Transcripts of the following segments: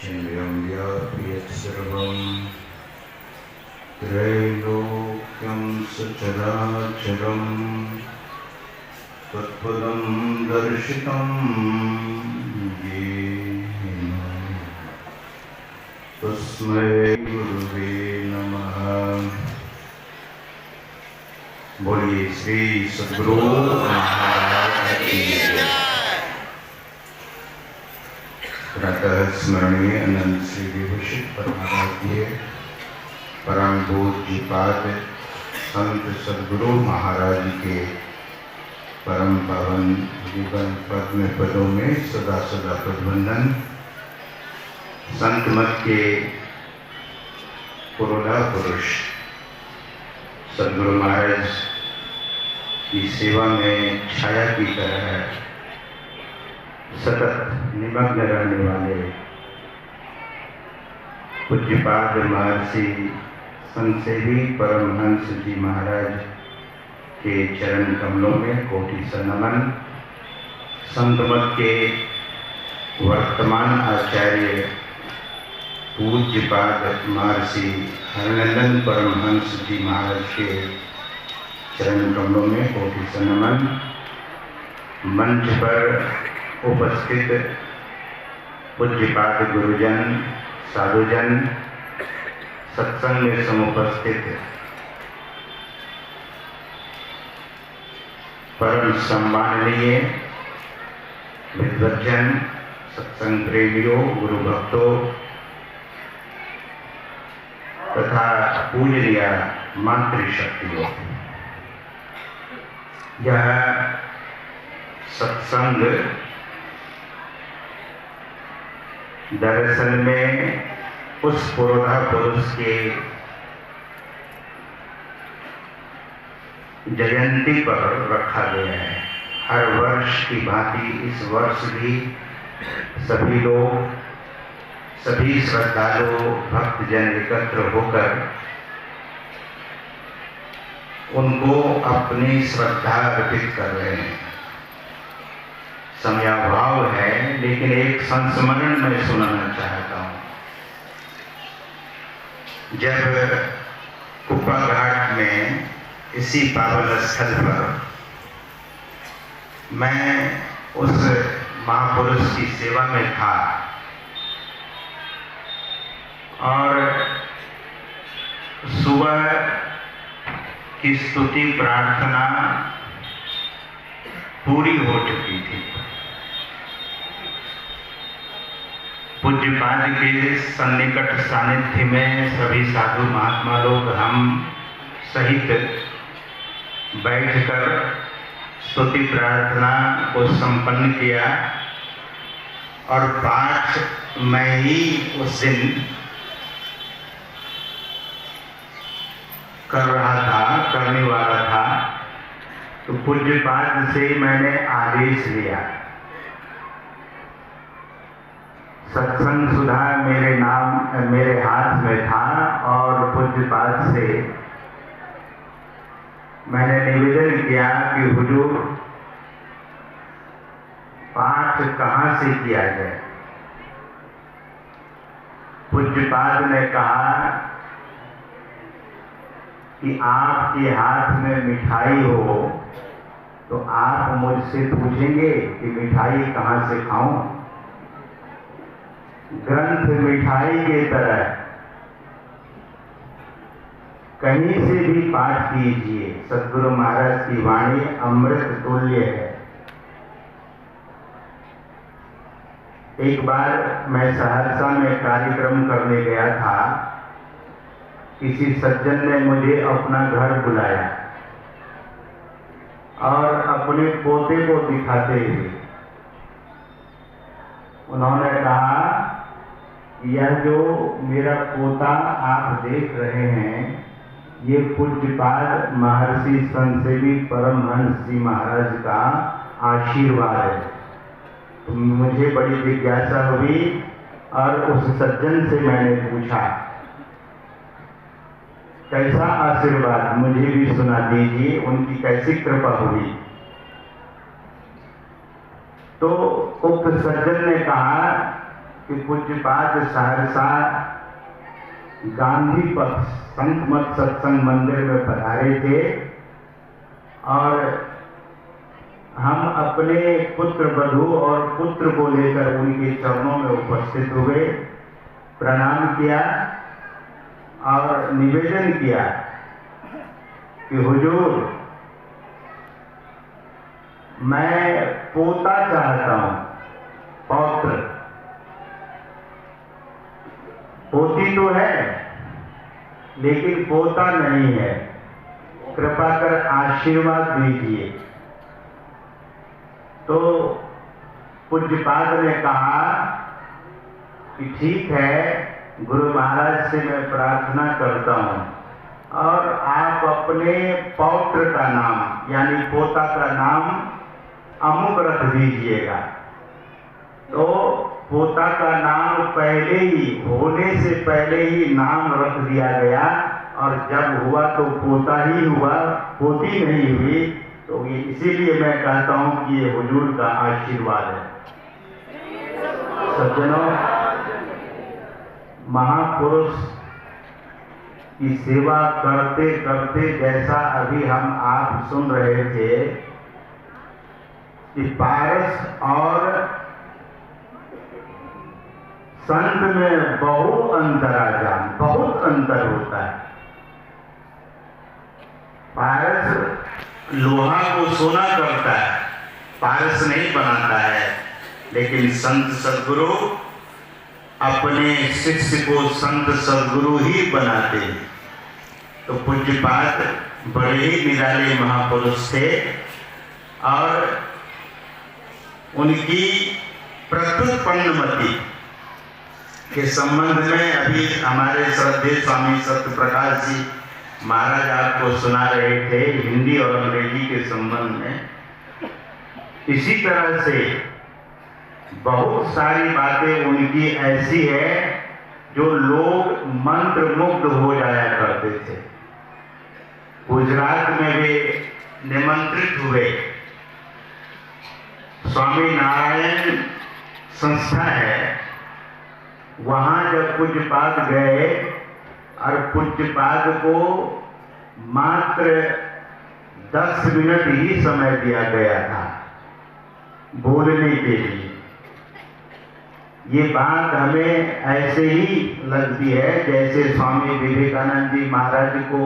चन्द्रं व्याप्य सर्वं त्रैलोक्यं सचराचरं तत्पदं दर्शितं येन तस्मै गुरुवे नमः। बोलिए श्री सद्गुरु महाराज की जय। प्रातः स्मरणीय अनंत श्री विभूषित परमाराध्य परम पूज्यपाद संत सद्गुरु महाराज के परम पावन जीवन पद्म पदों में सदा सदा पदवंदन। संत मत के पुरोधा पुरुष सद्गुरु महाराज की सेवा में छाया की तरह सतत निमग्न रहने वाले पूज्यपाद महर्षि संतसेवी परमहंस जी महाराज के चरण कमलों में कोटि सा नमन। संत मत के वर्तमान आचार्य पूज्यपाद महर्षि हरिनंदन परमहंस जी महाराज के चरण कमलों में कोटि सा नमन। मंच पर उपस्थित पूज्यपाद गुरुजन साधुजन, सत्संग में समुपस्थित परम सम्माननीय विद्वज्जन, सत्संग प्रेमियों, गुरु भक्तों तथा पूजनीय मातृशक्तियों, यह सत्संग दरअसल में उस पुरोधा पुरुष के जयंती पर रखा गया है। हर वर्ष की भांति इस वर्ष भी सभी लोग, सभी श्रद्धालु भक्तजन एकत्र होकर उनको अपनी श्रद्धा अर्पित कर रहे हैं। समयाभाव है, लेकिन एक संस्मरण मैं सुनाना चाहता हूँ। जब कुप्पा घाट में इसी पावन स्थल पर मैं उस महापुरुष की सेवा में था और सुबह की स्तुति प्रार्थना पूरी हो चुकी थी। पूज्यपाद के सन्निकट सानिध्य में सभी साधु महात्मा लोग हम सहित बैठकर स्तुति प्रार्थना को संपन्न किया और पाठ मैं ही उस दिन कर रहा था, करने वाला था। तो पूज्यपाद से मैंने आदेश लिया। सत्संग सुधा मेरे हाथ में था और पूज्यपाद से मैंने निवेदन किया कि हुजूर पाठ कहाँ से किया जाए। पूज्यपाद ने कहा कि आपके हाथ में मिठाई हो तो आप मुझसे पूछेंगे कि मिठाई कहाँ से खाऊं। ग्रंथ मिठाई के तरह कहीं से भी पाठ कीजिए। सद्गुरु महाराज की वाणी अमृत तुल्य है। एक बार मैं सहरसा में कार्यक्रम करने गया था। किसी सज्जन ने मुझे अपना घर बुलाया और अपने पोते को दिखाते हुए उन्होंने कहा, यह जो मेरा पोता आप देख रहे हैं, ये पूज्यपाद महर्षि संतसेवी परमहंस जी महाराज का आशीर्वाद है। तो मुझे बड़ी जिज्ञासा हुई और उस सज्जन से मैंने पूछा, कैसा आशीर्वाद, मुझे भी सुना दीजिए, उनकी कैसी कृपा हुई। तो उक्त सज्जन ने कहा कि पूज्यपाद सहरसा गांधी पथ संत मत सत्संग मंदिर में पधारे थे और हम अपने पुत्र वधू और पुत्र को लेकर उनके चरणों में उपस्थित हुए, प्रणाम किया और निवेदन किया कि हुजूर, मैं पोता चाहता हूं, पौत्र। पोती तो है लेकिन पोता नहीं है, कृपा कर आशीर्वाद दीजिए। तो पूज्यपाद ने कहा कि ठीक है, गुरु महाराज से मैं प्रार्थना करता हूं और आप अपने पौत्र का नाम यानी पोता का नाम अमुक रख दीजिएगा। तो पोता का नाम पहले ही होने से पहले ही नाम रख दिया गया और जब हुआ तो पोता ही हुआ, पोती नहीं हुई। तो ये इसीलिए मैं कहता हूं कि ये हुजूर का आशीर्वाद है। सज्जनों, महापुरुष की सेवा करते करते जैसा अभी हम आप सुन रहे थे कि पारस और संत में बहुत अंतर आ जाए, बहुत अंतर होता है। पारस लोहा को सोना करता है, पारस नहीं बनाता है, लेकिन संत सद्गुरु अपने शिष्य को संत सद्गुरु ही बनाते हैं। तो पूज्यपाद बड़े ही निराले महापुरुष थे और उनकी प्रत्युत्पन्नमति के संबंध में अभी हमारे श्रद्धेय स्वामी सत्य प्रकाश जी महाराज आपको सुना रहे थे हिंदी और अंग्रेजी के संबंध में। इसी तरह से बहुत सारी बातें उनकी ऐसी है जो लोग मंत्र मुग्ध हो जाया करते थे। गुजरात में वे निमंत्रित हुए, स्वामी नारायण संस्था है, वहां जब पूज्यपाद गए और पूज्यपाद को मात्र 10 मिनट ही समय दिया गया था बोलने के लिए। ये बात हमें ऐसे ही लगती है जैसे स्वामी विवेकानंद जी महाराज को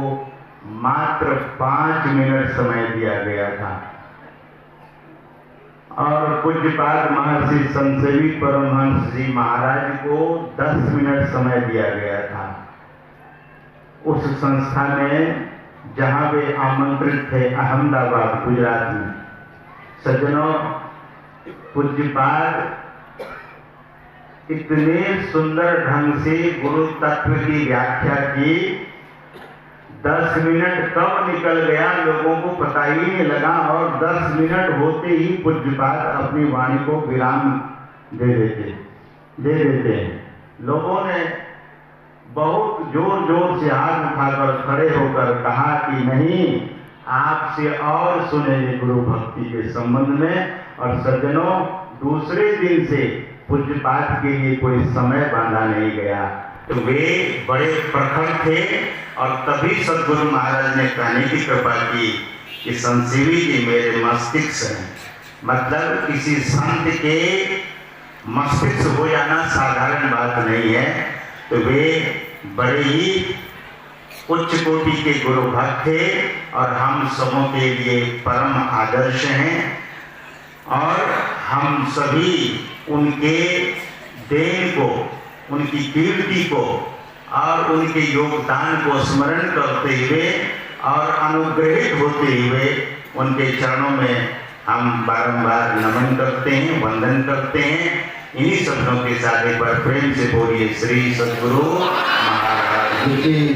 मात्र 5 मिनट समय दिया गया था और पूज्यपाद महर्षि संतसेवी परमहंस जी महाराज को 10 मिनट समय दिया गया था। उस संस्था में जहां वे आमंत्रित थे, अहमदाबाद गुजरात में। सज्जनों, पूज्यपाद इतने सुंदर ढंग से गुरु तत्व की व्याख्या की, 10 मिनट कब निकल गया लोगों को पता ही नहीं लगा और 10 मिनट होते ही पूज्यपाद अपनी वाणी को विराम दे देते हैं। लोगों ने बहुत जोर जोर से हाथ उठाकर खड़े होकर कहा कि नहीं, आपसे और सुनेंगे गुरु भक्ति के संबंध में। और सज्जनों, दूसरे दिन से पूज्यपाद के लिए कोई समय बांधा नहीं गया। तो वे बड़े प्रखर थे और तभी सद्गुरु महाराज ने कहने की कृपा की कि संतसेवी जी मेरे मस्तिष्क हैं। मतलब किसी संत के मस्तिष्क हो जाना साधारण बात नहीं है। तो वे बड़े ही उच्च कोटि के गुरु भक्त थे और हम सबों के लिए परम आदर्श हैं और हम सभी उनके देन को, उनकी कीर्ति को और उनके योगदान को स्मरण करते हुए और अनुग्रहित होते हुए उनके चरणों में हम बारंबार नमन करते हैं, वंदन करते हैं। इन्हीं शब्दों के साथ एक बार प्रेम से बोलिए श्री सद्गुरु महाराज की।